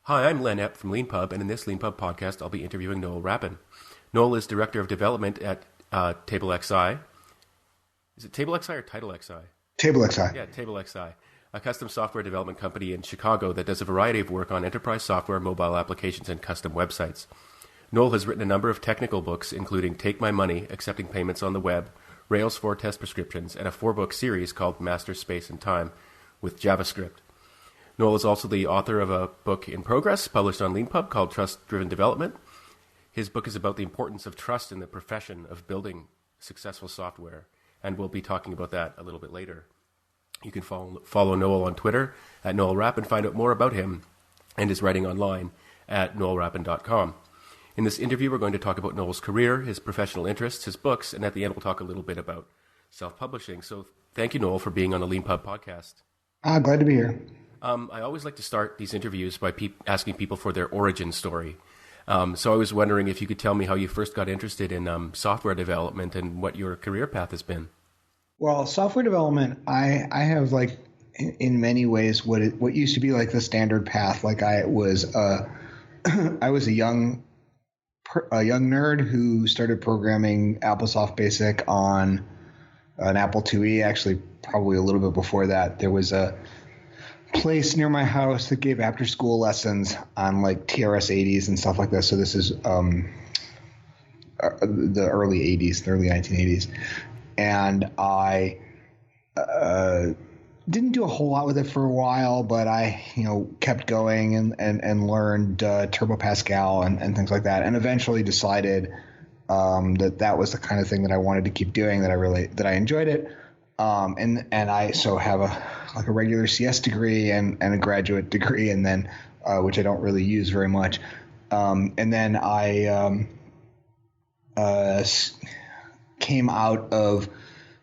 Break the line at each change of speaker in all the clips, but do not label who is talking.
Hi, I'm Len Epp from Leanpub, and in this Leanpub podcast, I'll be interviewing Noel Rappin. Noel is Director of Development at TableXI. Is it TableXI or TitleXI?
TableXI.
Yeah, TableXI, a custom software development company in Chicago that does a variety of work on enterprise software, mobile applications, and custom websites. Noel has written a number of technical books, including Take My Money, Accepting Payments on the Web, Rails 4 Test Prescriptions, and a 4-book series called Master Space and Time with JavaScript. Noel is also the author of a book in progress published on Leanpub called Trust-Driven Development. His book is about the importance of trust in the profession of building successful software, and we'll be talking about that a little bit later. You can follow Noel on Twitter at Noel Rapp and find out more about him and his writing online at noelrappin.com. In this interview, we're going to talk about Noel's career, his professional interests, his books, and at the end, we'll talk a little bit about self-publishing. So thank you, Noel, for being on the Leanpub podcast.
Glad to be here.
I always like to start these interviews by asking people for their origin story. So I was wondering if you could tell me how you first got interested in software development and what your career path has been.
Well, software development, I have like in many ways what used to be like the standard path. Like I was a young nerd who started programming AppleSoft Basic on an Apple IIe. Actually, probably a little bit before that. There was a place near my house that gave after school lessons on like TRS-80s and stuff like that. So this is the early 80s, the early 1980s. And I didn't do a whole lot with it for a while, but I, kept going and learned Turbo Pascal and things like that. And eventually decided that was the kind of thing that I wanted to keep doing, that I enjoyed it. And I have a regular CS degree and a graduate degree, and then which I don't really use very much. And then I came out of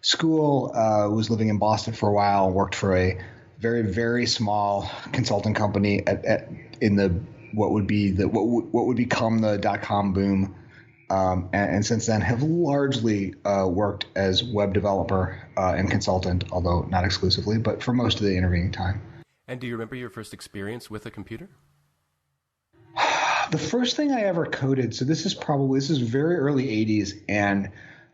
school, was living in Boston for a while, worked for a very, very small consulting company in what would become the .com boom. And since then have largely worked as web developer and consultant, although not exclusively, but for most of the intervening time.
And do you remember your first experience with a computer?
The first thing I ever coded, so this is very early 80s, and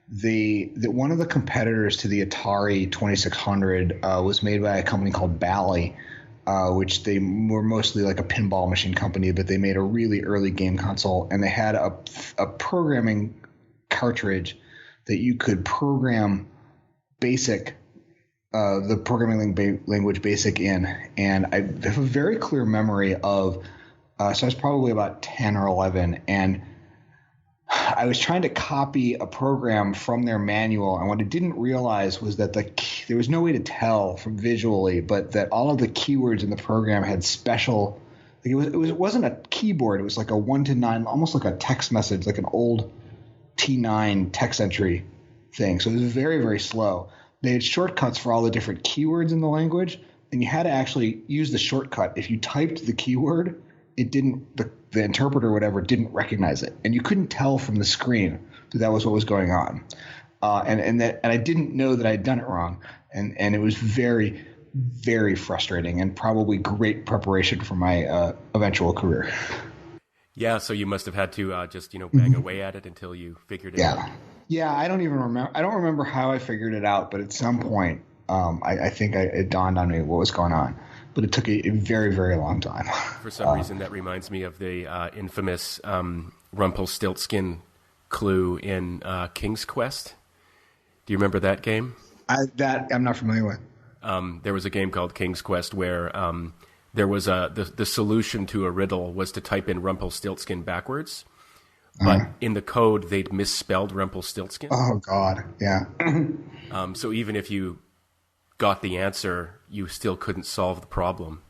the one of the competitors to the Atari 2600 was made by a company called Bally, which they were mostly like a pinball machine company, but they made a really early game console, and they had a programming cartridge that you could program BASIC, the programming language BASIC in. And I have a very clear memory of, so I was probably about 10 or 11, and I was trying to copy a program from their manual, and what I didn't realize was that there was no way to tell from visually, but that all of the keywords in the program had special. Like it wasn't a keyboard; it was like a 1 to 9, almost like a text message, like an old T9 text entry thing. So it was very, very slow. They had shortcuts for all the different keywords in the language, and you had to actually use the shortcut. If you typed the keyword, it didn't. The interpreter or whatever didn't recognize it, and you couldn't tell from the screen that was what was going on, and I didn't know that I'd done it wrong, and it was very, very frustrating and probably great preparation for my eventual career.
Yeah, so you must have had to just bang away at it until you figured it out.
Yeah, I don't even remember. I don't remember how I figured it out, but at some point, I think it dawned on me what was going on. But it took a very, very long time.
For some reason, that reminds me of the infamous Rumpelstiltskin clue in King's Quest. Do you remember that game?
I'm not familiar with.
There was a game called King's Quest where there was the solution to a riddle was to type in Rumpelstiltskin backwards. But in the code, they'd misspelled Rumpelstiltskin.
Oh, God, yeah.
So even if you got the answer, you still couldn't solve the problem,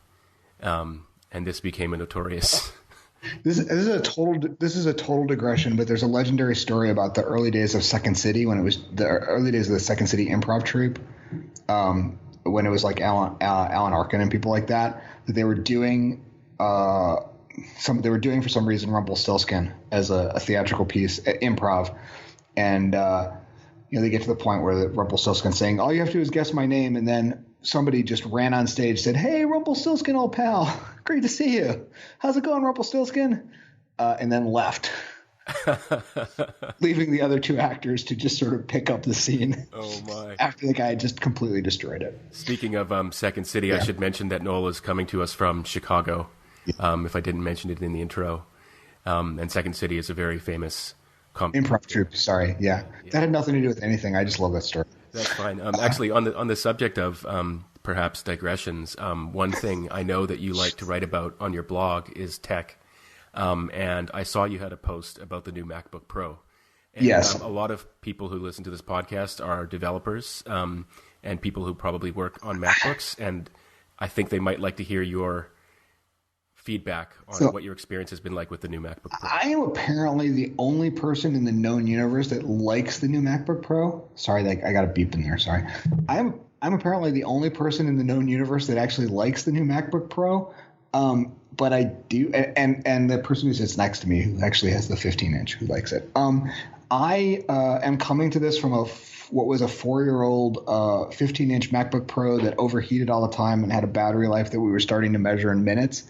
and this became a notorious.
This is a total digression, but there's a legendary story about the early days of Second City, when it was the early days of the Second City improv troupe, when it was like Alan Arkin and people like that they were doing for some reason Rumpelstiltskin as a theatrical piece, improv, and they get to the point where the Rumpelstiltskin's saying, all you have to do is guess my name, and then somebody just ran on stage, said, "Hey, Rumpelstiltskin, old pal, great to see you. How's it going, Rumpelstiltskin?" And then left, leaving the other two actors to just sort of pick up the scene.
Oh my!
After the guy had just completely destroyed it.
Speaking of Second City, I should mention that Noel is coming to us from Chicago. If I didn't mention it in the intro, and Second City is a very famous
improv troupe. Sorry, that had nothing to do with anything. I just love that story.
That's fine. Actually, on the subject of perhaps digressions, one thing I know that you like to write about on your blog is tech, and I saw you had a post about the new MacBook Pro. And,
yes.
A lot of people who listen to this podcast are developers and people who probably work on MacBooks, and I think they might like to hear your feedback on what your experience has been like with the new MacBook Pro.
I am apparently the only person in the known universe that likes the new MacBook Pro. Sorry, I got a beep in there. Sorry. I'm apparently the only person in the known universe that actually likes the new MacBook Pro. But I do, and the person who sits next to me who actually has the 15-inch who likes it. I am coming to this from what was a 4-year-old 15-inch MacBook Pro that overheated all the time and had a battery life that we were starting to measure in minutes.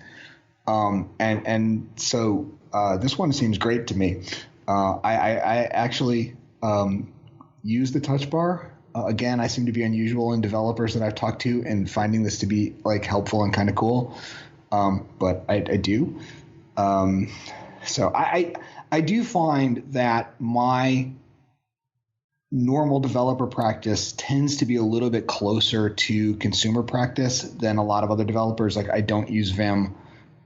So this one seems great to me. I actually use the touch bar. Again, I seem to be unusual in developers that I've talked to and finding this to be like helpful and kind of cool. But I do. So I do find that my normal developer practice tends to be a little bit closer to consumer practice than a lot of other developers. Like I don't use Vim.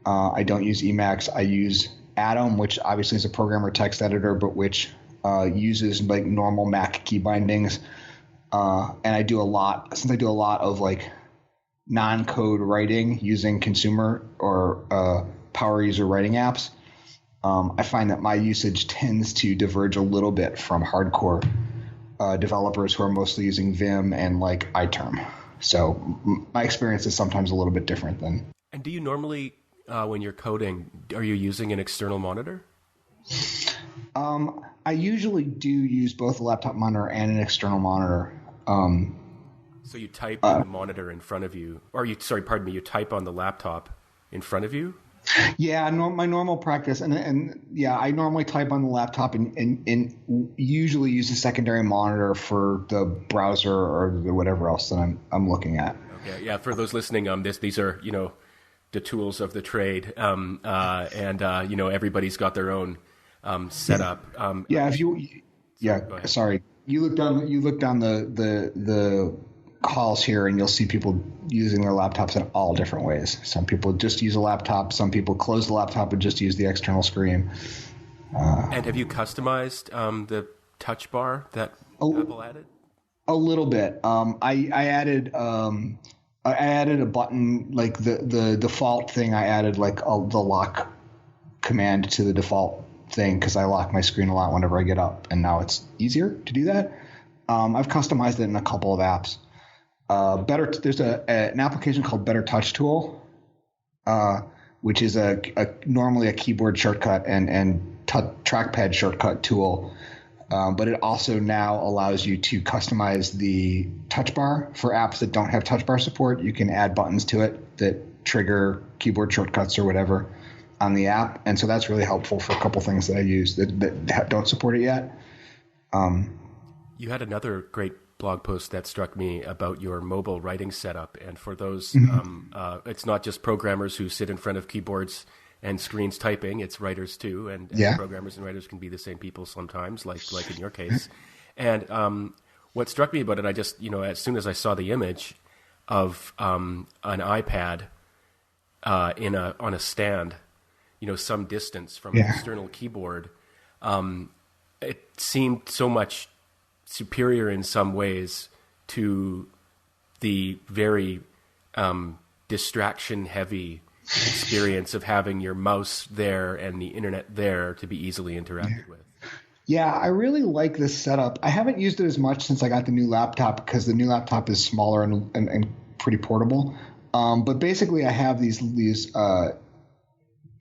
I don't use Emacs. I use Atom, which obviously is a programmer text editor, but which uses like normal Mac key bindings. And I do a lot of like non-code writing using consumer or power user writing apps. I find that my usage tends to diverge a little bit from hardcore developers who are mostly using Vim and like iTerm. So my experience is sometimes a little bit different than.
And do you normally, when you're coding, are you using an external monitor?
I usually do use both a laptop monitor and an external monitor.
So you type on the monitor in front of you, or you type on the laptop in front of you?
Yeah, my normal practice, and I normally type on the laptop and usually use a secondary monitor for the browser or whatever else that I'm looking at.
Okay, yeah. For those listening, these are the tools of the trade, and everybody's got their own setup.
Sorry, you look down the calls here and you'll see people using their laptops in all different ways. Some people just use a laptop. Some people close the laptop and just use the external screen.
And have you customized the touch bar that Apple added?
A little bit. I added a button, like the default thing. I added like the lock command to the default thing because I lock my screen a lot whenever I get up, and now it's easier to do that. I've customized it in a couple of apps. There's an application called Better Touch Tool, which is normally a keyboard shortcut and trackpad shortcut tool, but it also now allows you to customize the touch bar for apps that don't have touch bar support. You can add buttons to it that trigger keyboard shortcuts or whatever on the app, and so that's really helpful for a couple things that I use that don't support it yet.
You had another great blog post that struck me about your mobile writing setup, and for those, it's not just programmers who sit in front of keyboards and screens typing; it's writers too, and programmers and writers can be the same people sometimes, like in your case. And what struck me about it, I just as soon as I saw the image of an iPad on a stand, some distance from an external keyboard, it seemed so much superior in some ways to the very distraction-heavy experience of having your mouse there and the internet there to be easily interacted with.
Yeah, I really like this setup. I haven't used it as much since I got the new laptop because the new laptop is smaller and pretty portable. But basically, I have these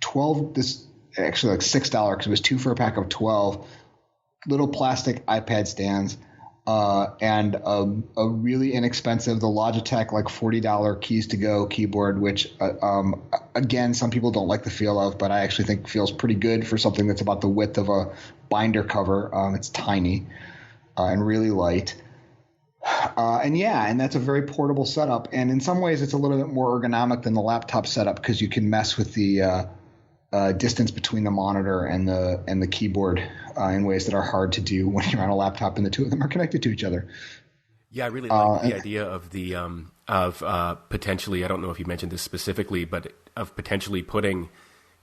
12. This actually like $6 because it was 2 for a pack of 12 little plastic iPad stands. and a really inexpensive, the Logitech like $40 keys to go keyboard, which again, some people don't like the feel of, but I actually think feels pretty good for something that's about the width of a binder cover. It's tiny and really light. And that's a very portable setup. And in some ways, it's a little bit more ergonomic than the laptop setup because you can mess with the distance between the monitor and the keyboard in ways that are hard to do when you're on a laptop and the two of them are connected to each other.
Yeah, I really like the idea of the potentially, I don't know if you mentioned this specifically, but of potentially putting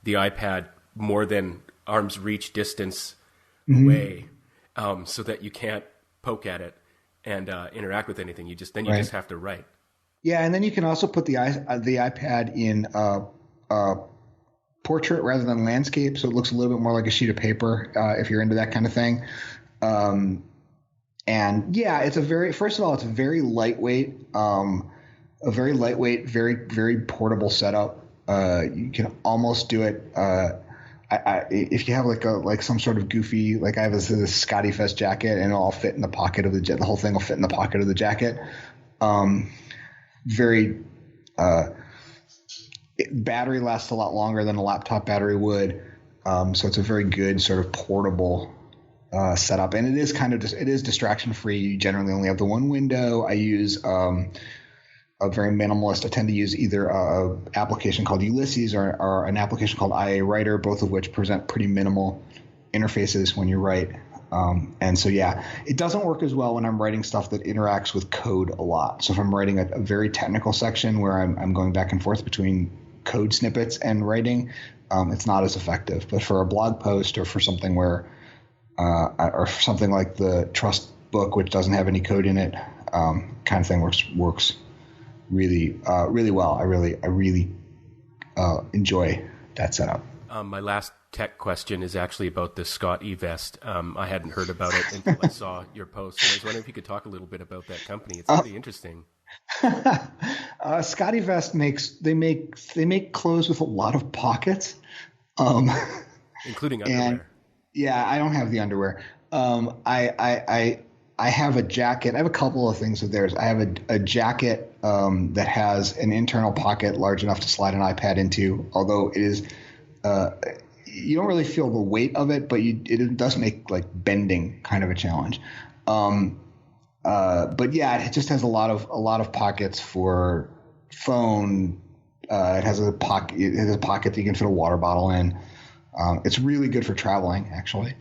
the iPad more than arm's reach distance away, so that you can't poke at it and interact with anything. You just have to write.
Yeah, and then you can also put the iPad in portrait rather than landscape, so it looks a little bit more like a sheet of paper if you're into that kind of thing. And yeah, it's first of all, it's a very lightweight, very, very portable setup. You can almost do it. If you have like some sort of goofy, like I have this Scottvest jacket, and it'll all fit in the pocket of the whole thing will fit in the pocket of the jacket. Battery lasts a lot longer than a laptop battery would, so it's a very good sort of portable setup, and it is distraction free. You generally only have the one window. I use a very minimalist. I tend to use either a application called Ulysses or an application called IA Writer, both of which present pretty minimal interfaces when you write. And so, yeah, it doesn't work as well when I'm writing stuff that interacts with code a lot. So if I'm writing a very technical section where I'm going back and forth between code snippets and writing, it's not as effective. But for a blog post or for something or something like the Trust book, which doesn't have any code in it, kind of thing works really, really well. I really enjoy that setup.
My last tech question is actually about the Scottvest. I hadn't heard about it until I saw your post. And I was wondering if you could talk a little bit about that company. It's really interesting.
Scottvest they make clothes with a lot of pockets,
including underwear.
Yeah, I don't have the underwear. I have a jacket. I have a couple of things of theirs. I have a jacket that has an internal pocket large enough to slide an iPad into, although it is you don't really feel the weight of it, but it does make like bending kind of a challenge. But yeah, it just has a lot of pockets for phone. It has a pocket that you can fit a water bottle in. It's really good for traveling, actually.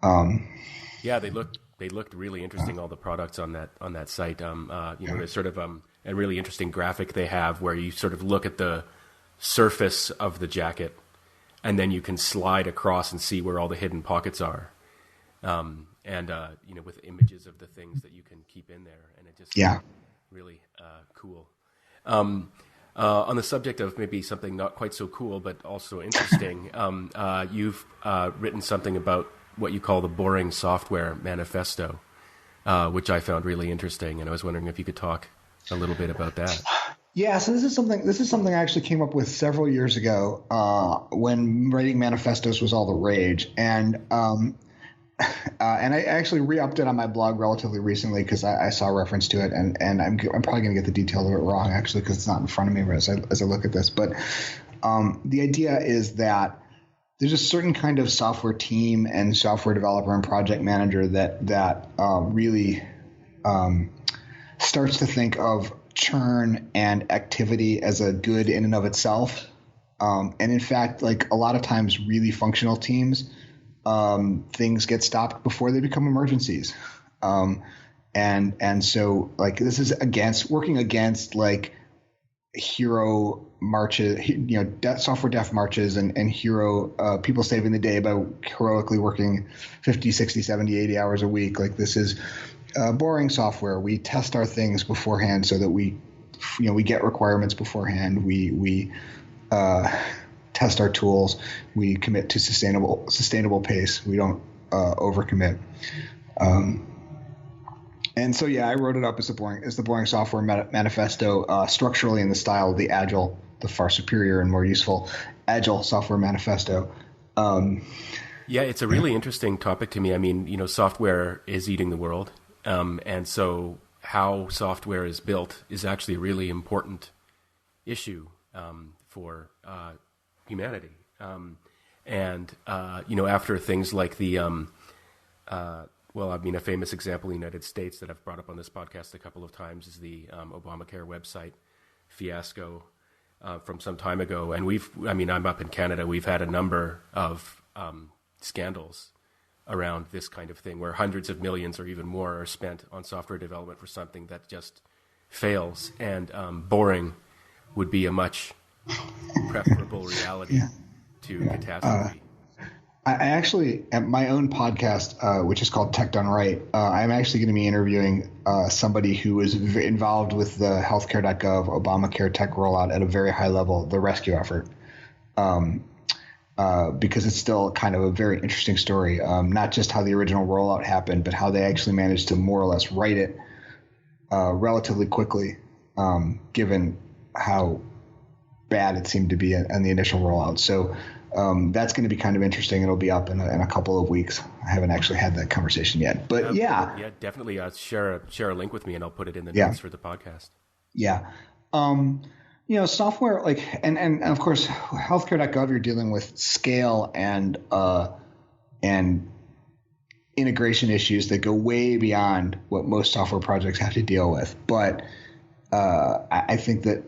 Yeah, they looked really interesting. All the products on that site. There's sort of a really interesting graphic they have where you sort of look at the surface of the jacket, and then you can slide across and see where all the hidden pockets are. With images of the things that you can keep in there, and it just really cool. On the subject of maybe something not quite so cool but also interesting, you've written something about what you call the boring software manifesto, which I found really interesting, and I was wondering if you could talk a little bit about that.
Yeah, so this is something I actually came up with several years ago when writing manifestos was all the rage, and I actually re-upped it on my blog relatively recently because I saw a reference to it, and I'm probably going to get the details of it wrong actually because it's not in front of me as I look at this. But the idea is that there's a certain kind of software team and software developer and project manager that really starts to think of churn and activity as a good in and of itself. And in fact, like a lot of times really functional teams, things get stopped before they become emergencies. And so like this is working against like hero marches, software dev marches and hero people saving the day by heroically working 50, 60, 70, 80 hours a week. Like this is boring software. We test our things beforehand so that we get requirements beforehand. We test our tools. We commit to sustainable pace. We don't overcommit. And so, yeah, I wrote it up as the boring software manifesto, structurally in the style of the Agile, the far superior and more useful Agile software manifesto.
Yeah, it's a really interesting topic to me. I mean, software is eating the world. And so how software is built is actually a really important issue for humanity. After things like the, a famous example in the United States that I've brought up on this podcast a couple of times is the Obamacare website fiasco from some time ago. And I'm up in Canada. We've had a number of scandals around this kind of thing where hundreds of millions or even more are spent on software development for something that just fails. And boring would be a much preferable reality to catastrophe.
I actually, at my own podcast, which is called Tech Done Right, I'm actually going to be interviewing somebody who was involved with the healthcare.gov Obamacare tech rollout at a very high level, the rescue effort, because it's still kind of a very interesting story, not just how the original rollout happened, but how they actually managed to more or less write it relatively quickly, given how bad it seemed to be in the initial rollout. So that's going to be kind of interesting. It'll be up in a couple of weeks. I haven't actually had that conversation yet, but
yeah, definitely. Share a link with me, and I'll put it in the notes for the podcast.
Yeah, software and of course, healthcare.gov. You're dealing with scale and integration issues that go way beyond what most software projects have to deal with. But I think that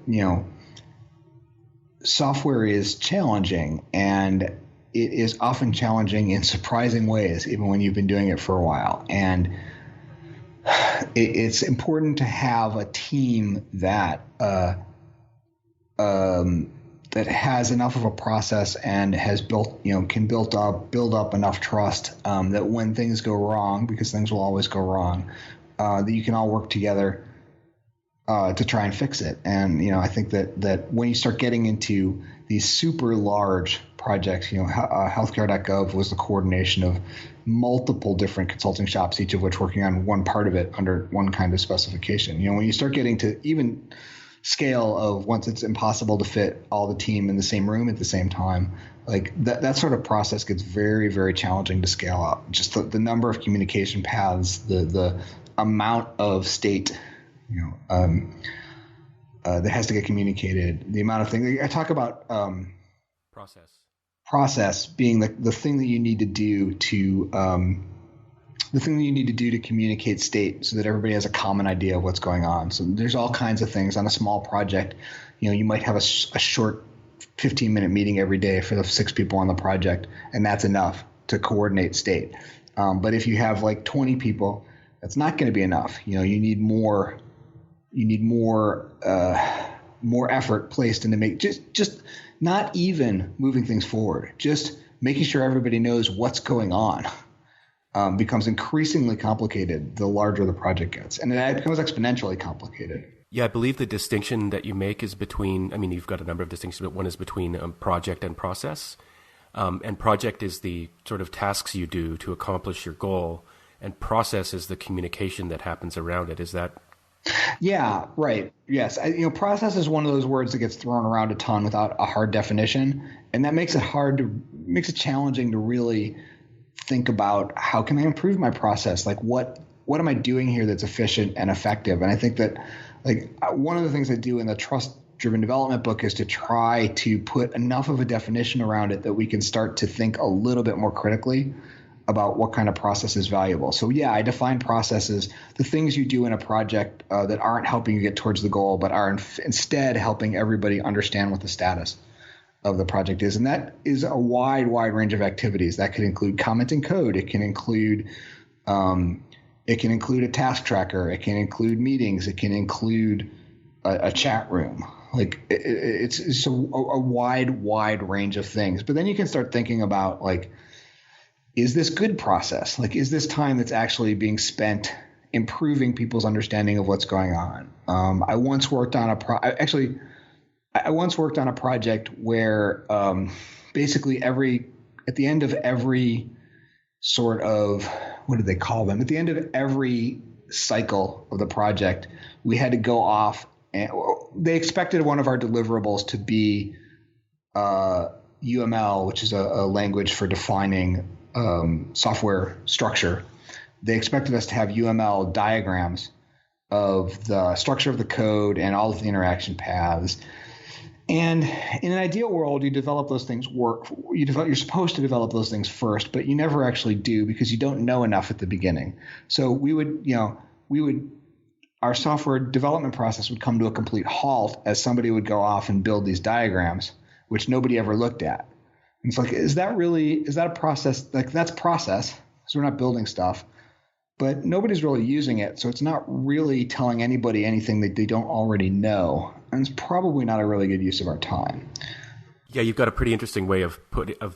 software is challenging, and it is often challenging in surprising ways, even when you've been doing it for a while. And it's important to have a team that has enough of a process and has can build up enough trust that when things go wrong, because things will always go wrong, that you can all work together to try and fix it. And, I think that when you start getting into these super large projects, healthcare.gov was the coordination of multiple different consulting shops, each of which working on one part of it under one kind of specification. When you start getting to even scale of once it's impossible to fit all the team in the same room at the same time, like that sort of process gets very, very challenging to scale up. Just the number of communication paths, the amount of state that has to get communicated, the amount of things I talk about, process being the thing that you need to do to communicate state so that everybody has a common idea of what's going on. So there's all kinds of things on a small project. You might have a short 15-minute meeting every day for the 6 people on the project, and that's enough to coordinate state. But if you have like 20 people, that's not going to be enough. You need more. You need more effort placed into make just not even moving things forward, just making sure everybody knows what's going on becomes increasingly complicated the larger the project gets, and it becomes exponentially complicated.
Yeah, I believe the distinction that you make is between. You've got a number of distinctions, but one is between project and process. And project is the sort of tasks you do to accomplish your goal, and process is the communication that happens around it. Is that?
Yeah, right. Yes. Process is one of those words that gets thrown around a ton without a hard definition. And that makes it challenging to really think about how can I improve my process? Like what am I doing here that's efficient and effective? And I think that one of the things I do in the trust-driven development book is to try to put enough of a definition around it that we can start to think a little bit more critically about what kind of process is valuable. So yeah, I define processes, the things you do in a project that aren't helping you get towards the goal, but are instead helping everybody understand what the status of the project is. And that is a wide range of activities. That could include commenting code. It can include a task tracker. It can include meetings. It can include a chat room. It's a wide range of things. But then you can start thinking about is this good process? Is this time that's actually being spent improving people's understanding of what's going on? I once worked on a project where basically at the end of every sort of, what did they call them? At the end of every cycle of the project, we had to go off, and they expected one of our deliverables to be UML, which is a language for defining software structure, they expected us to have UML diagrams of the structure of the code and all of the interaction paths. And in an ideal world, you develop those things you're supposed to develop those things first, but you never actually do because you don't know enough at the beginning. So our software development process would come to a complete halt as somebody would go off and build these diagrams, which nobody ever looked at. And it's like, is that a process? Like, that's process. So we're not building stuff, but nobody's really using it. So it's not really telling anybody anything that they don't already know. And it's probably not a really good use of our time.
Yeah, you've got a pretty interesting way of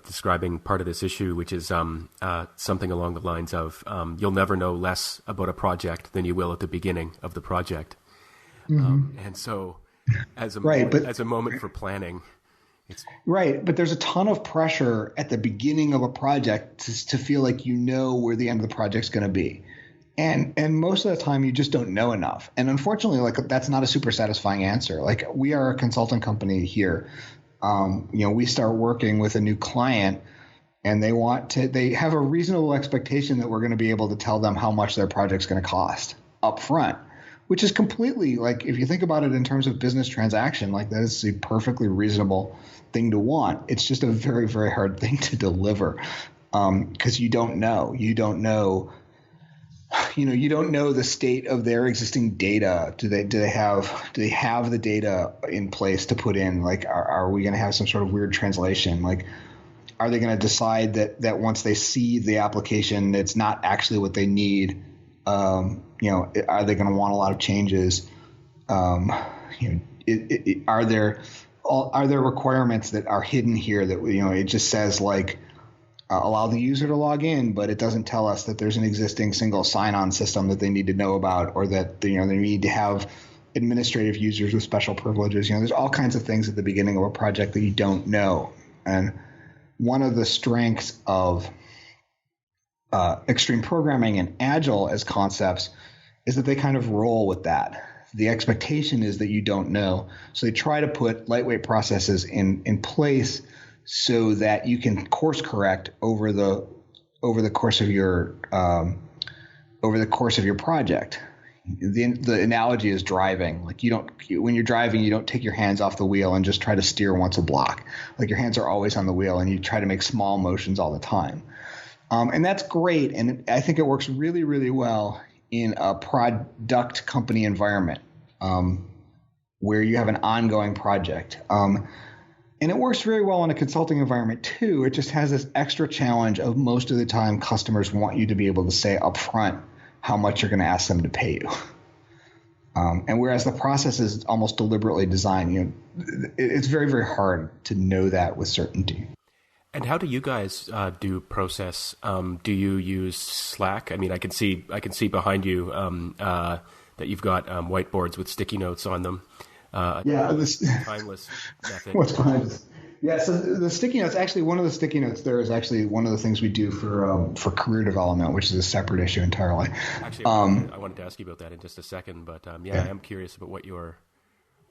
describing part of this issue, which is something along the lines of you'll never know less about a project than you will at the beginning of the project. And so as a moment for planning, it's
right. But there's a ton of pressure at the beginning of a project to feel like you know where the end of the project's going to be. And most of the time you just don't know enough. And unfortunately, like, that's not a super satisfying answer. Like, we are a consulting company here. We start working with a new client and they have a reasonable expectation that we're going to be able to tell them how much their project's going to cost up front, which is completely, like, if you think about it in terms of business transaction, like, that is a perfectly reasonable thing to want. It's just a very, very hard thing to deliver because you don't know the state of their existing data. Do they have the data in place to put in? Like, are we going to have some sort of weird translation? Like, are they going to decide that once they see the application, it's not actually what they need? Are they going to want a lot of changes? Are there requirements that are hidden here that, it just says, like, allow the user to log in, but it doesn't tell us that there's an existing single sign-on system that they need to know about, or that they need to have administrative users with special privileges. There's all kinds of things at the beginning of a project that you don't know. And one of the strengths of extreme programming and Agile as concepts is that they kind of roll with that. The expectation is that you don't know. So they try to put lightweight processes in place so that you can course correct over the course of your project. The analogy is driving. Like, when you're driving, you don't take your hands off the wheel and just try to steer once a block. Like, your hands are always on the wheel and you try to make small motions all the time. And that's great. And I think it works really, really well in a product company environment where you have an ongoing project. And it works very well in a consulting environment too. It just has this extra challenge of most of the time customers want you to be able to say up front how much you're going to ask them to pay you. And whereas the process is almost deliberately designed, it's very, very hard to know that with certainty.
And how do you guys do process? Do you use Slack? I mean, I can see behind you that you've got whiteboards with sticky notes on them.
This
timeless method.
What's behind this? Yeah, so the sticky notes, actually, one of the sticky notes there is actually one of the things we do for career development, which is a separate issue entirely.
Actually, I wanted to ask you about that in just a second, but I am curious about what your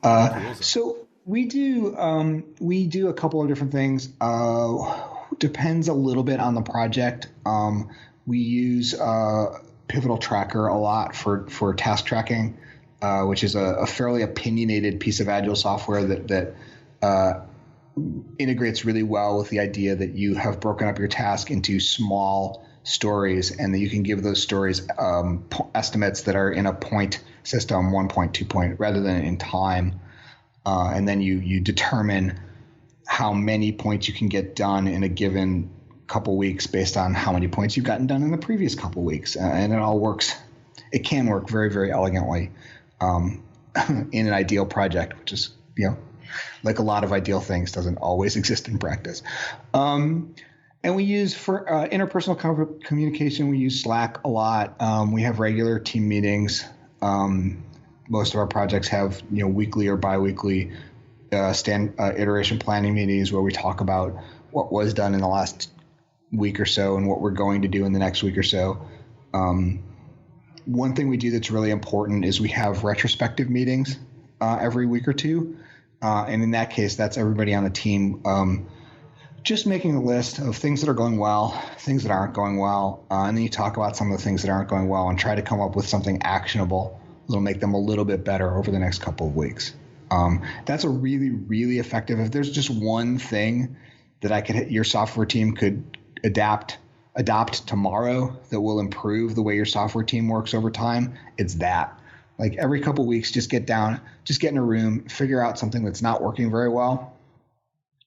tools are.
So we do a couple of different things. Depends a little bit on the project. We use Pivotal Tracker a lot for task tracking. Which is a fairly opinionated piece of Agile software that integrates really well with the idea that you have broken up your task into small stories and that you can give those stories estimates that are in a point system, 1 point, 2 point, rather than in time. And then you determine how many points you can get done in a given couple weeks based on how many points you've gotten done in the previous couple weeks. And it all works. It can work very, very elegantly. In an ideal project, which is, like a lot of ideal things, doesn't always exist in practice. And we use for interpersonal communication, we use Slack a lot. We have regular team meetings. Most of our projects have, weekly or biweekly iteration planning meetings where we talk about what was done in the last week or so and what we're going to do in the next week or so. One thing we do that's really important is we have retrospective meetings every week or two. And in that case, that's everybody on the team just making a list of things that are going well, things that aren't going well, and then you talk about some of the things that aren't going well and try to come up with something actionable that'll make them a little bit better over the next couple of weeks. That's a really, really effective. If there's just one thing that your software team could adopt tomorrow that will improve the way your software team works over time, it's that. Like every couple of weeks, just get in a room, figure out something that's not working very well,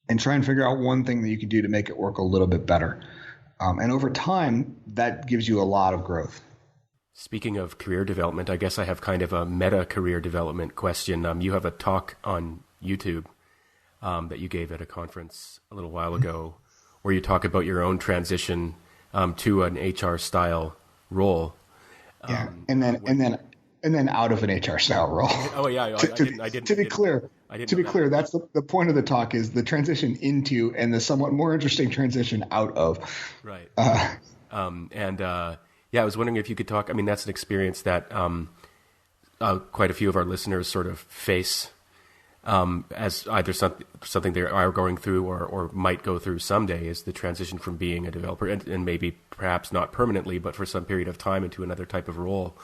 and try and figure out one thing that you can do to make it work a little bit better. And over time, that gives you a lot of growth.
Speaking of career development, I guess I have kind of a meta career development question. You have a talk on YouTube that you gave at a conference a little while ago, where you talk about your own transition to an HR style role.
Yeah, and then out of an HR style role.
Oh yeah, I didn't.
To be clear, that's the point of the talk is the transition into and the somewhat more interesting transition out of.
Right. Yeah, I was wondering if you could talk. I mean, that's an experience that quite a few of our listeners sort of face as either something they are going through or might go through someday, is the transition from being a developer and maybe perhaps not permanently, but for some period of time into another type of role.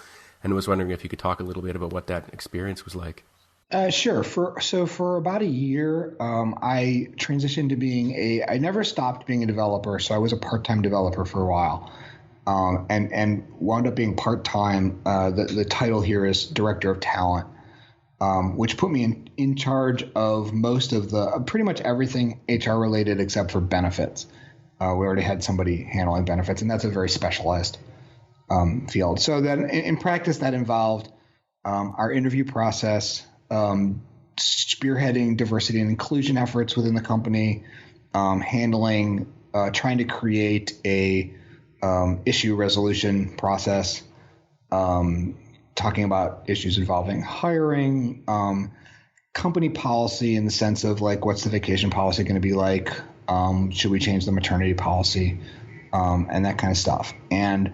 And I was wondering if you could talk a little bit about what that experience was like.
Sure. For about a year, I transitioned to I never stopped being a developer, so I was a part-time developer for a while. And wound up being part-time. The title here is Director of Talent, which put me in charge of most of pretty much everything HR related except for benefits. We already had somebody handling benefits, and that's a very specialized field. So then in practice, that involved our interview process, spearheading diversity and inclusion efforts within the company, handling, trying to create a issue resolution process, talking about issues involving hiring, company policy in the sense of like, what's the vacation policy going to be like? Should we change the maternity policy? And that kind of stuff. And,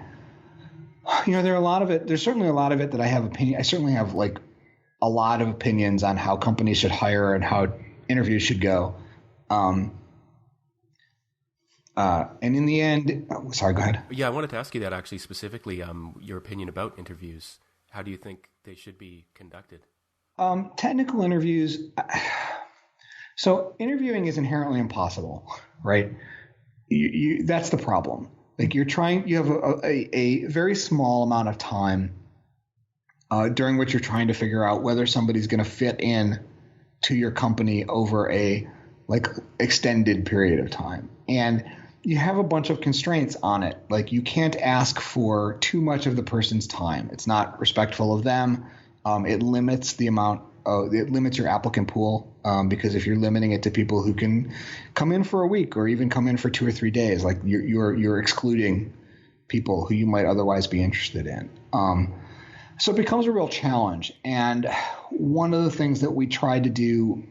there's certainly a lot of it that I have opinion. I certainly have like a lot of opinions on how companies should hire and how interviews should go. And in the end, sorry, go ahead.
Yeah, I wanted to ask you that actually specifically, your opinion about interviews. How do you think they should be conducted?
Technical interviews. So interviewing is inherently impossible, right? That's the problem. Like you have a very small amount of time during which you're trying to figure out whether somebody's going to fit in to your company over a like extended period of time. And you have a bunch of constraints on it. Like you can't ask for too much of the person's time. It's not respectful of them. It limits your applicant pool because if you're limiting it to people who can come in for a week or even come in for 2 or 3 days, like you're excluding people who you might otherwise be interested in. So it becomes a real challenge. And one of the things that we tried to do,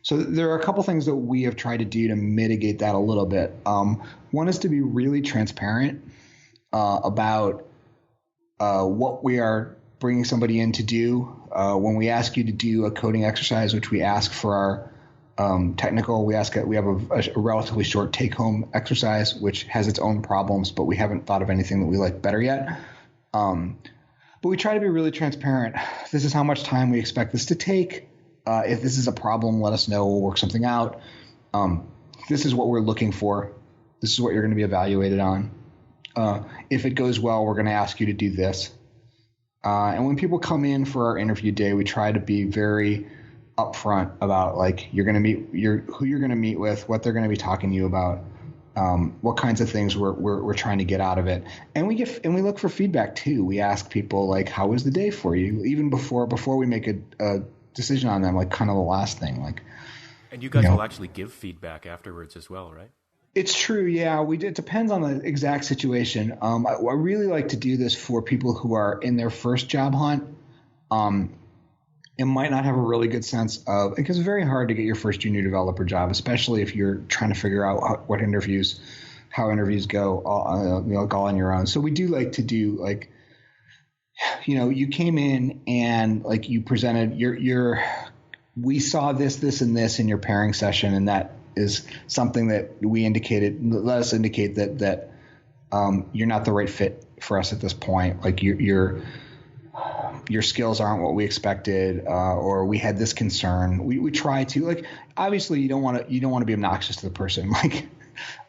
so there are a couple things that we have tried to do to mitigate that a little bit. One is to be really transparent about what we are bringing somebody in to do. When we ask you to do a coding exercise, which we ask for our technical, we have a relatively short take-home exercise, which has its own problems, but we haven't thought of anything that we like better yet. But we try to be really transparent. This is how much time we expect this to take. If this is a problem, let us know. We'll work something out. This is what we're looking for. This is what you're going to be evaluated on. If it goes well, we're going to ask you to do this. And when people come in for our interview day, we try to be very upfront about like who you're going to meet with, what they're going to be talking to you about, what kinds of things we're trying to get out of it. And we look for feedback too. We ask people like, how was the day for you? Even before we make a decision on them, like kind of the last thing. Like,
and you guys will actually give feedback afterwards as well, right? It's
true. Yeah. It depends on the exact situation. I really like to do this for people who are in their first job hunt. It might not have a really good sense of, because it's very hard to get your first junior developer job, especially if you're trying to figure out how interviews go all on your own. So we do like to do like, you came in and like you presented we saw this and this in your pairing session, and that is something that let us indicate that you're not the right fit for us at this point. Like your skills aren't what we expected, or we had this concern. We try to, like, obviously you don't want to be obnoxious to the person, like,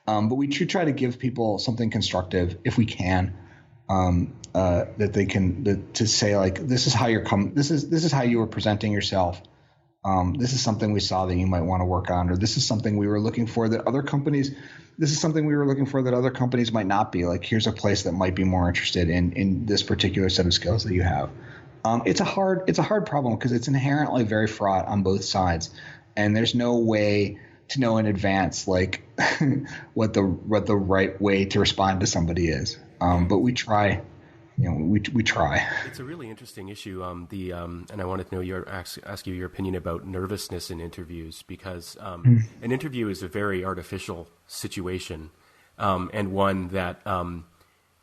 but we try to give people something constructive if we can, that they can to say, like, this is how this is how you were presenting yourself. This is something we saw that you might want to work on, or this is something we were looking for that other companies might not be. Like, here's a place that might be more interested in this particular set of skills that you have. It's a hard problem because it's inherently very fraught on both sides, and there's no way to know in advance, like, what the right way to respond to somebody is. But we try. We try.
It's a really interesting issue. And I wanted to know ask you your opinion about nervousness in interviews, because an interview is a very artificial situation, and one that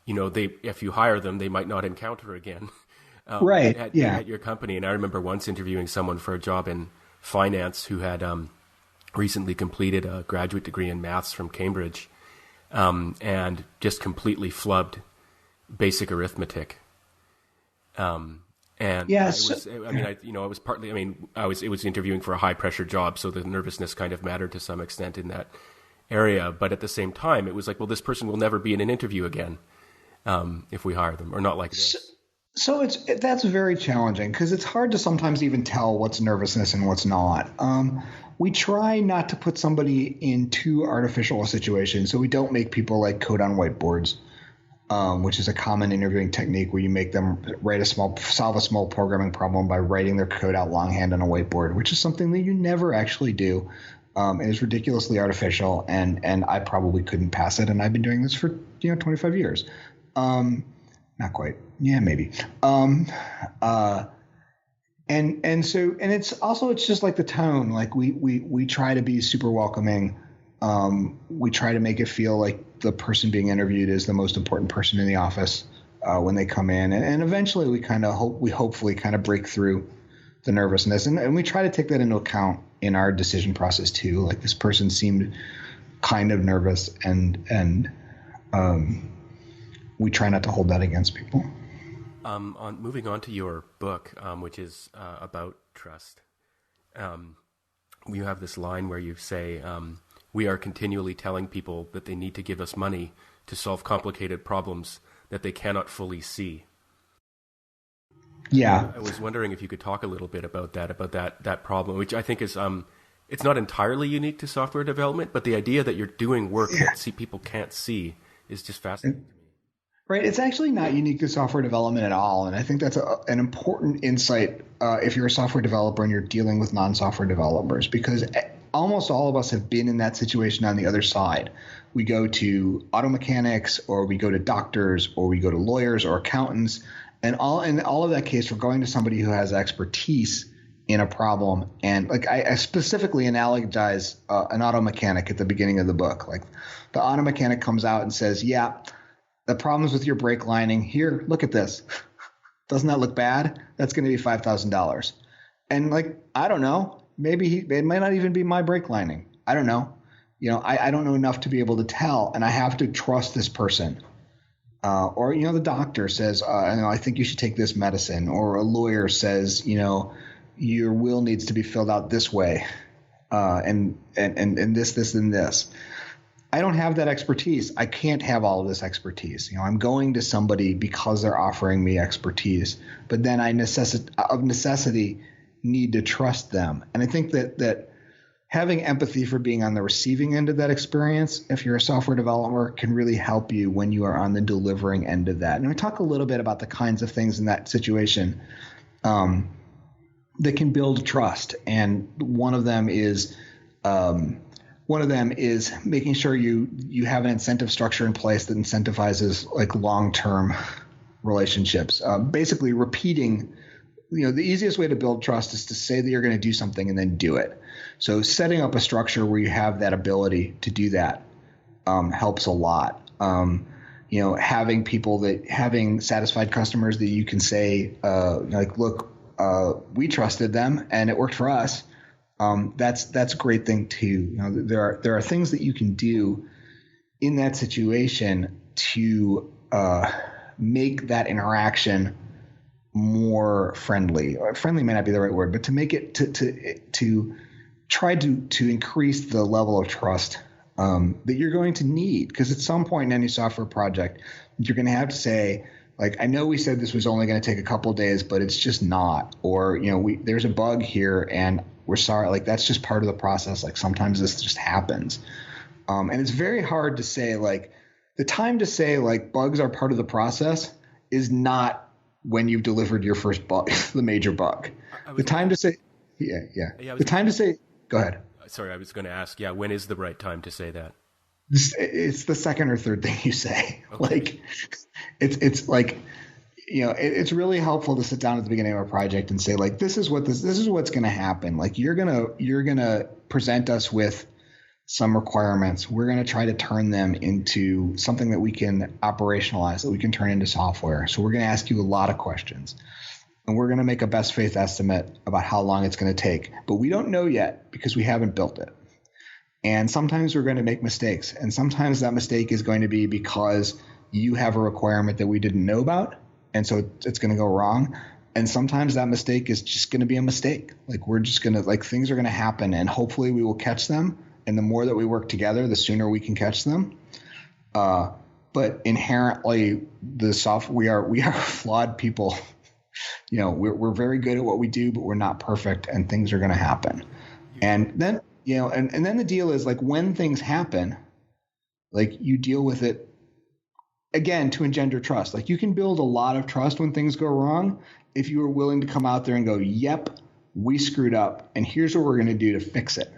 if you hire them, they might not encounter again.
Right.
At your company. And I remember once interviewing someone for a job in finance who had recently completed a graduate degree in maths from Cambridge, and just completely flubbed basic arithmetic. And
yes,
it was interviewing for a high pressure job, so the nervousness kind of mattered to some extent in that area. But at the same time, it was like, well, this person will never be in an interview again if we hire them, or not like this.
So that's very challenging because it's hard to sometimes even tell what's nervousness and what's not. We try not to put somebody in too artificial a situation, so we don't make people, like, code on whiteboards, which is a common interviewing technique where you make them solve a small programming problem by writing their code out longhand on a whiteboard, which is something that you never actually do. It is ridiculously artificial, and I probably couldn't pass it. And I've been doing this for 25 years. Not quite. Yeah, maybe. And it's just like the tone. Like we try to be super welcoming. We try to make it feel like the person being interviewed is the most important person in the office when they come in, and eventually we hopefully kind of break through the nervousness, and we try to take that into account in our decision process too. Like, this person seemed kind of nervous, and we try not to hold that against people.
Moving on to your book, which is about trust, you have this line where you say, we are continually telling people that they need to give us money to solve complicated problems that they cannot fully see.
Yeah.
I was wondering if you could talk a little bit about that problem, which I think is, it's not entirely unique to software development, but the idea that you're doing work that people can't see is just fascinating to me.
Right. It's actually not unique to software development at all. And I think that's an important insight if you're a software developer and you're dealing with non-software developers, because almost all of us have been in that situation on the other side. We go to auto mechanics, or we go to doctors, or we go to lawyers or accountants. And in all of that case, we're going to somebody who has expertise in a problem. And, like, I specifically analogize an auto mechanic at the beginning of the book. Like, the auto mechanic comes out and says, yeah, the problem's with your brake lining. Here, look at this. Doesn't that look bad? That's going to be $5,000. And, like, I don't know. Maybe it might not even be my brake lining. I don't know. I don't know enough to be able to tell, and I have to trust this person. Or the doctor says, I think you should take this medicine. Or a lawyer says, your will needs to be filled out this way, and this, and this. I don't have that expertise. I can't have all of this expertise. I'm going to somebody because they're offering me expertise, but then I of necessity need to trust them. And I think that having empathy for being on the receiving end of that experience, if you're a software developer, can really help you when you are on the delivering end of that. And I talk a little bit about the kinds of things in that situation that can build trust. And one of them is making sure you have an incentive structure in place that incentivizes, like, long-term relationships. Basically repeating, the easiest way to build trust is to say that you're going to do something and then do it. So setting up a structure where you have that ability to do that helps a lot. Having satisfied customers that you can say, look, we trusted them and it worked for us. That's a great thing too. There are things that you can do in that situation to make that interaction more friendly. Or friendly may not be the right word, but to make it to try to increase the level of trust that you're going to need. Because at some point in any software project, you're going to have to say, like, I know we said this was only going to take a couple of days, but it's just not. Or, there's a bug here and we're sorry. Like, that's just part of the process. Like, sometimes this just happens. And it's very hard to say, like, the time to say, like, bugs are part of the process is not when you've delivered your first bug, the major bug. The time to say, the time to say, go ahead.
Sorry, I was going to ask, when is the right time to say that?
It's the second or third thing you say. Okay. Like, it's like, it's really helpful to sit down at the beginning of a project and say, like, this is what's going to happen. Like, you're going to present us with some requirements. We're going to try to turn them into something that we can operationalize, that we can turn into software. So we're going to ask you a lot of questions, and we're going to make a best faith estimate about how long it's going to take. But we don't know yet because we haven't built it. And sometimes we're going to make mistakes. And sometimes that mistake is going to be because you have a requirement that we didn't know about. And so it's going to go wrong. And sometimes that mistake is just going to be a mistake. Like, we're just going to, like, things are going to happen, and hopefully we will catch them. And the more that we work together, the sooner we can catch them. But inherently, we are flawed people. We're very good at what we do, but we're not perfect, and things are going to happen. And then, and then the deal is, like, when things happen, like, you deal with it again to engender trust. Like, you can build a lot of trust when things go wrong if you are willing to come out there and go, yep, we screwed up, and here's what we're going to do to fix it.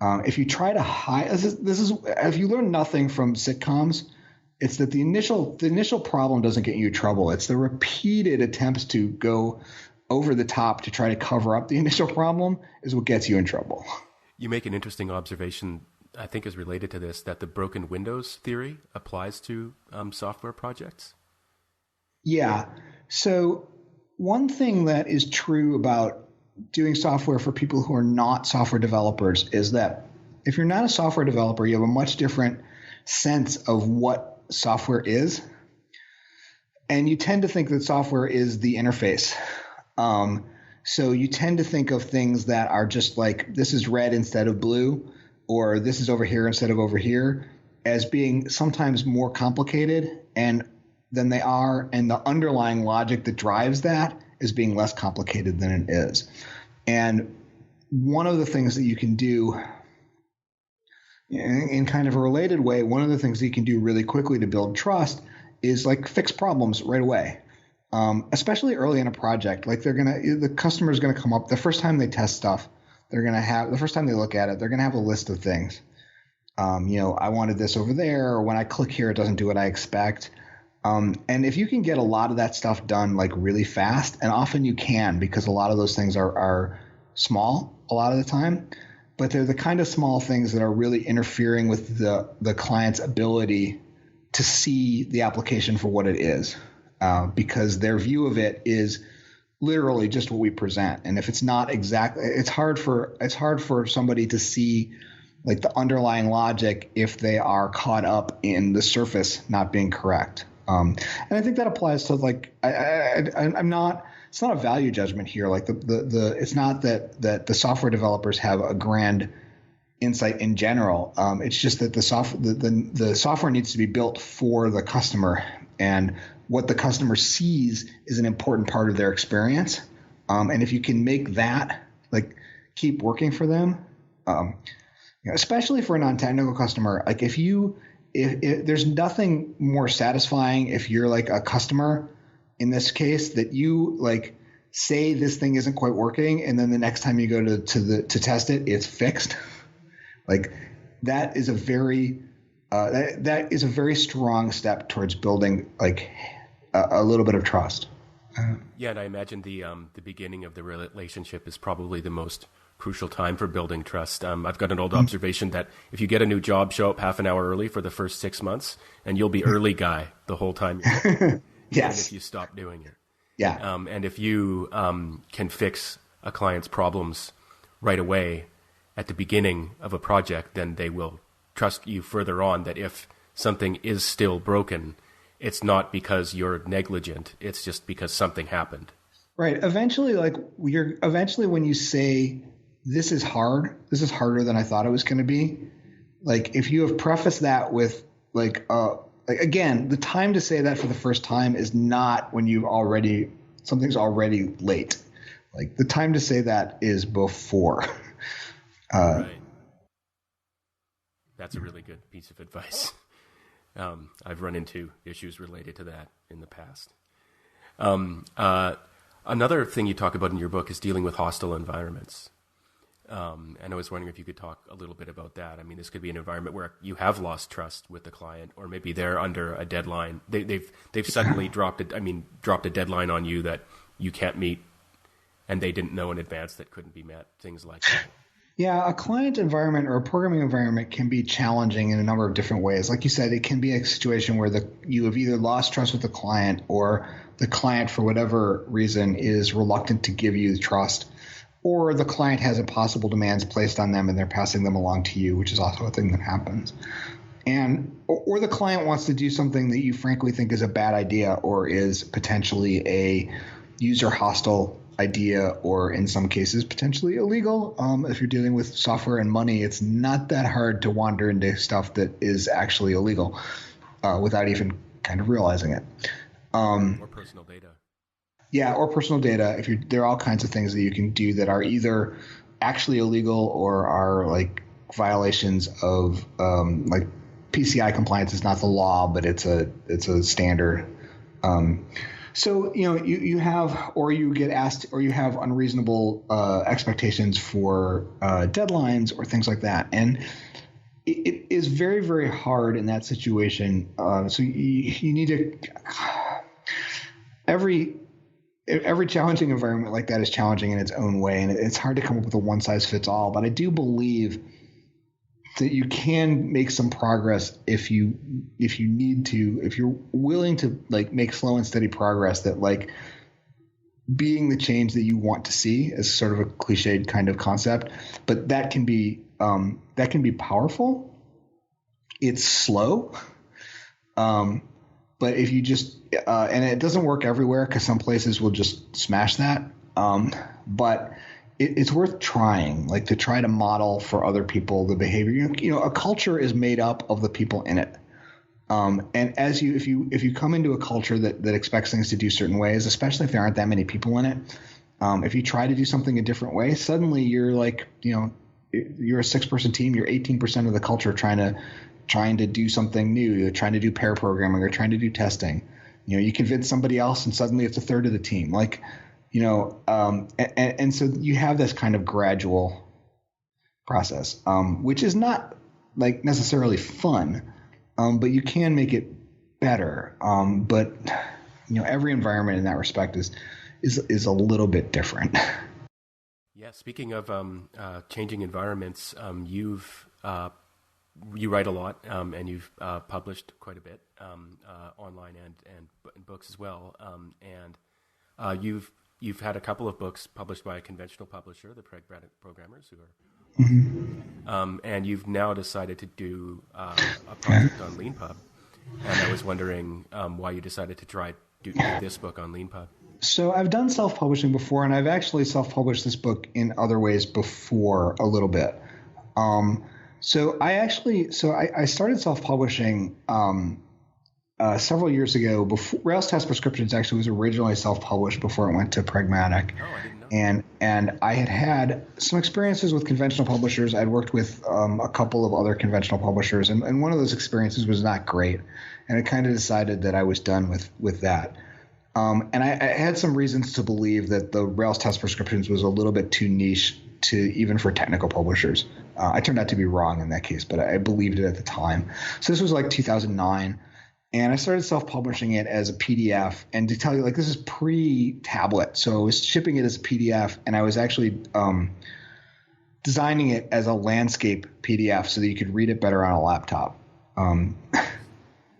If you try to hide, if you learn nothing from sitcoms, it's that the initial problem doesn't get you in trouble. It's the repeated attempts to go over the top to try to cover up the initial problem is what gets you in trouble.
You make an interesting observation, I think is related to this, that the broken windows theory applies to software projects.
Yeah. So one thing that is true about doing software for people who are not software developers is that if you're not a software developer, you have a much different sense of what software is. And you tend to think that software is the interface. So you tend to think of things that are just like, this is red instead of blue, or this is over here instead of over here, as being sometimes more complicated than they are. And the underlying logic that drives that is being less complicated than it is. And one of the things that you can do in kind of a related way, one of the things that you can do really quickly to build trust is, like, fix problems right away. Especially early in a project. Like, the customer is going to come up the first time they test stuff. The first time they look at it, they're going to have a list of things. I wanted this over there, or when I click here, it doesn't do what I expect. And if you can get a lot of that stuff done, like, really fast, and often you can, because a lot of those things are small a lot of the time, but they're the kind of small things that are really interfering with the client's ability to see the application for what it is, because their view of it is literally just what we present. And if it's not exactly, it's hard for somebody to see, like, the underlying logic if they are caught up in the surface not being correct. And I think that applies to, like, I'm not. It's not a value judgment here. Like, it's not that the software developers have a grand insight in general. It's just that the software needs to be built for the customer, and what the customer sees is an important part of their experience. And if you can make that, like, keep working for them, especially for a non-technical customer, like, if there's nothing more satisfying if you're, like, a customer in this case, that you, like, say this thing isn't quite working, and then the next time you go to test it, it's fixed. Like, that is a very strong step towards building, like, a little bit of trust.
Yeah, and I imagine the beginning of the relationship is probably the most crucial time for building trust. I've got an old observation that if you get a new job, show up half an hour early for the first 6 months, and you'll be early guy the whole time.
Yes.
Even if you stop doing it.
Yeah.
And if you can fix a client's problems right away at the beginning of a project, then they will trust you further on that if something is still broken, it's not because you're negligent, it's just because something happened.
Right. Eventually, when you say this is harder than I thought it was going to be. Like if you have prefaced that with like again, the time to say that for the first time is not when something's already late. Like the time to say that is before.
Right. That's a really good piece of advice. I've run into issues related to that in the past. Another thing you talk about in your book is dealing with hostile environments. And I was wondering if you could talk a little bit about that. I mean, this could be an environment where you have lost trust with the client, or maybe they're under a deadline. They've suddenly dropped a deadline on you that you can't meet, and they didn't know in advance that couldn't be met. Things like that.
Yeah, a client environment or a programming environment can be challenging in a number of different ways. Like you said, it can be a situation where you have either lost trust with the client, or the client, for whatever reason, is reluctant to give you trust, or the client has impossible demands placed on them and they're passing them along to you, which is also a thing that happens. Or the client wants to do something that you frankly think is a bad idea, or is potentially a user hostile idea, or in some cases potentially illegal. If you're dealing with software and money, it's not that hard to wander into stuff that is actually illegal without even kind of realizing it.
Or personal data.
Yeah, or personal data. There are all kinds of things that you can do that are either actually illegal or are like violations of like PCI compliance is not the law, but it's a standard. So you have, or you get asked, or you have unreasonable expectations for deadlines or things like that, and it is very, very hard in that situation. So you need to every challenging environment like that is challenging in its own way, and it's hard to come up with a one size fits all. But I do believe that you can make some progress if you need to, if you're willing to like make slow and steady progress, that like being the change that you want to see is sort of a cliched kind of concept, but that can be powerful. It's slow. But if you just and it doesn't work everywhere, because some places will just smash that. But it's worth trying, like to try to model for other people the behavior. A culture is made up of the people in it. And if you come into a culture that expects things to do certain ways, especially if there aren't that many people in it, if you try to do something a different way, suddenly you're like, you're a 6-person team, you're 18% of the culture trying to do something new. You're trying to do pair programming or trying to do testing. You convince somebody else and suddenly it's a third of the team. Like, and so you have this kind of gradual process, which is not like necessarily fun, but you can make it better. But every environment in that respect is a little bit different.
Yeah. Speaking of changing environments, you write a lot, and you've published quite a bit online and in books as well. And you've had a couple of books published by a conventional publisher, the Pragmatic Programmers, who are,
Mm-hmm.
And you've now decided to do a project on Leanpub. And I was wondering why you decided to try do this book on Leanpub.
So I've done self-publishing before, and I've actually self-published this book in other ways before a little bit. So I started self-publishing several years ago. Before Rails Test Prescriptions actually was originally self-published before it went to Pragmatic.
Oh, I didn't know.
And I had some experiences with conventional publishers. I'd worked with a couple of other conventional publishers, and one of those experiences was not great. And I kind of decided that I was done with that. And I had some reasons to believe that the Rails Test Prescriptions was a little bit too niche even for technical publishers. I turned out to be wrong in that case, but I believed it at the time. So this was like 2009, and I started self-publishing it as a PDF. And to tell you, like, this is pre-tablet, so I was shipping it as a PDF, and I was actually designing it as a landscape PDF so that you could read it better on a laptop.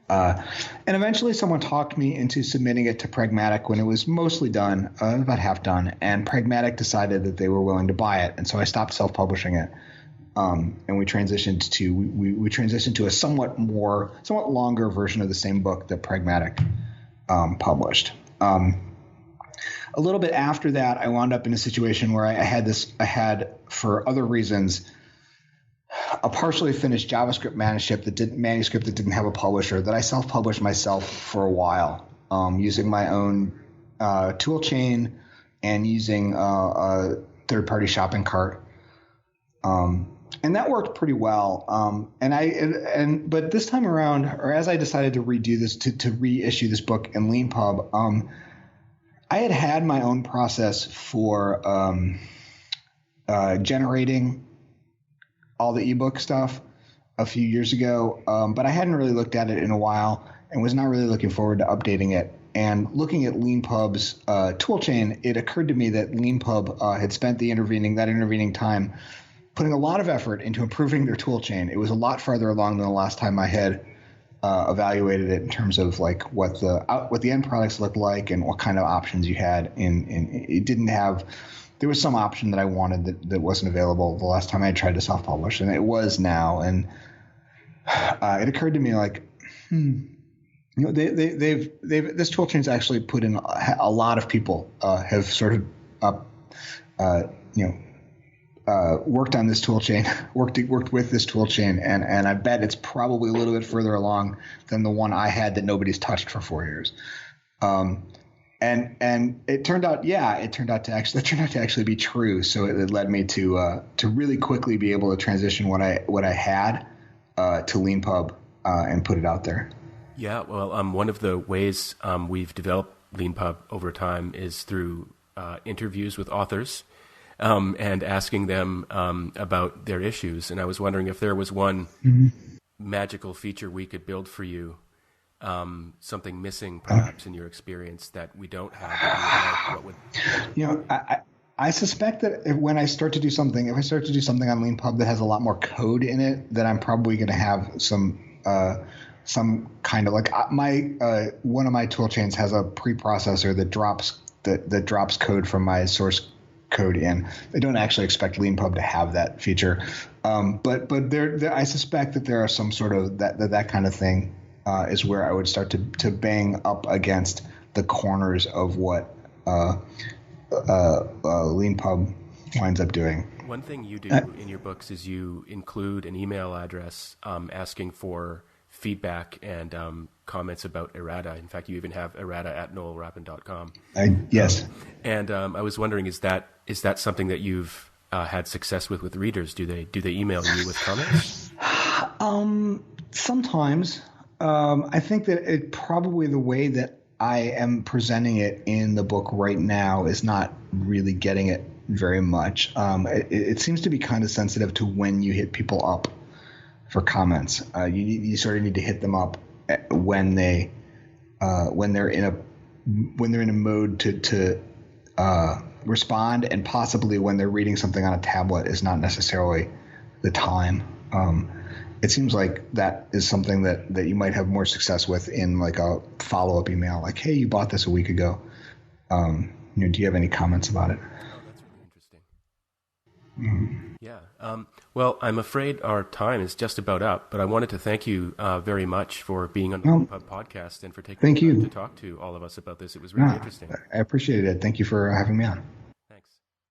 And eventually someone talked me into submitting it to Pragmatic when it was mostly done, about half done. And Pragmatic decided that they were willing to buy it. And so I stopped self-publishing it. And we transitioned to a somewhat longer version of the same book that Pragmatic published. A little bit after that, I wound up in a situation where I had, for other reasons, a partially finished JavaScript manuscript that didn't have a publisher that I self-published myself for a while, using my own tool chain and using a third-party shopping cart. And that worked pretty well. But this time around, or as I decided to redo this, to reissue this book in Leanpub, I had my own process for generating all the ebook stuff a few years ago, but I hadn't really looked at it in a while and was not really looking forward to updating it. And looking at Leanpub's toolchain, it occurred to me that Leanpub had spent that intervening time putting a lot of effort into improving their toolchain. It was a lot farther along than the last time I had evaluated it in terms of like what the end products looked like and what kind of options you had. It didn't have. There was some option that I wanted that wasn't available the last time I tried to self-publish, and it was now. And it occurred to me like, they've this toolchain's actually put in a lot of people have sort of worked on this toolchain, worked with this toolchain, and I bet it's probably a little bit further along than the one I had that nobody's touched for 4 years. And it turned out to actually be true. So it led me to really quickly be able to transition what I had to Leanpub and put it out there.
Yeah, well, one of the ways we've developed Leanpub over time is through interviews with authors and asking them about their issues. And I was wondering if there was one magical feature we could build for you. Something missing perhaps in your experience that we don't have that you would like,
I suspect that if I start to do something on Leanpub that has a lot more code in it, that I'm probably going to have some kind of like one of my tool chains has a preprocessor that drops code from my source code in. They don't actually expect Leanpub to have that feature, but there I suspect that there are some sort of that kind of thing. Is where I would start to bang up against the corners of what Leanpub winds up doing.
One thing you do in your books is you include an email address asking for feedback and comments about errata. In fact, you even have errata@noelrappin.com.
Yes.
And I was wondering, is that something that you've had success with readers? Do they email you with comments?
Sometimes. I think that it probably the way that I am presenting it in the book right now is not really getting it very much. It seems to be kind of sensitive to when you hit people up for comments. You sort of need to hit them up when they're in a mode to respond, and possibly when they're reading something on a tablet is not necessarily the time. It seems like that is something that you might have more success with in like a follow-up email, like, hey, you bought this a week ago. Do you have any comments about it?
Oh, that's really interesting. Yeah. Well, I'm afraid our time is just about up, but I wanted to thank you very much for being on the Leanpub podcast and for taking the time to talk to all of us about this. It was really interesting.
I appreciated it. Thank you for having me on.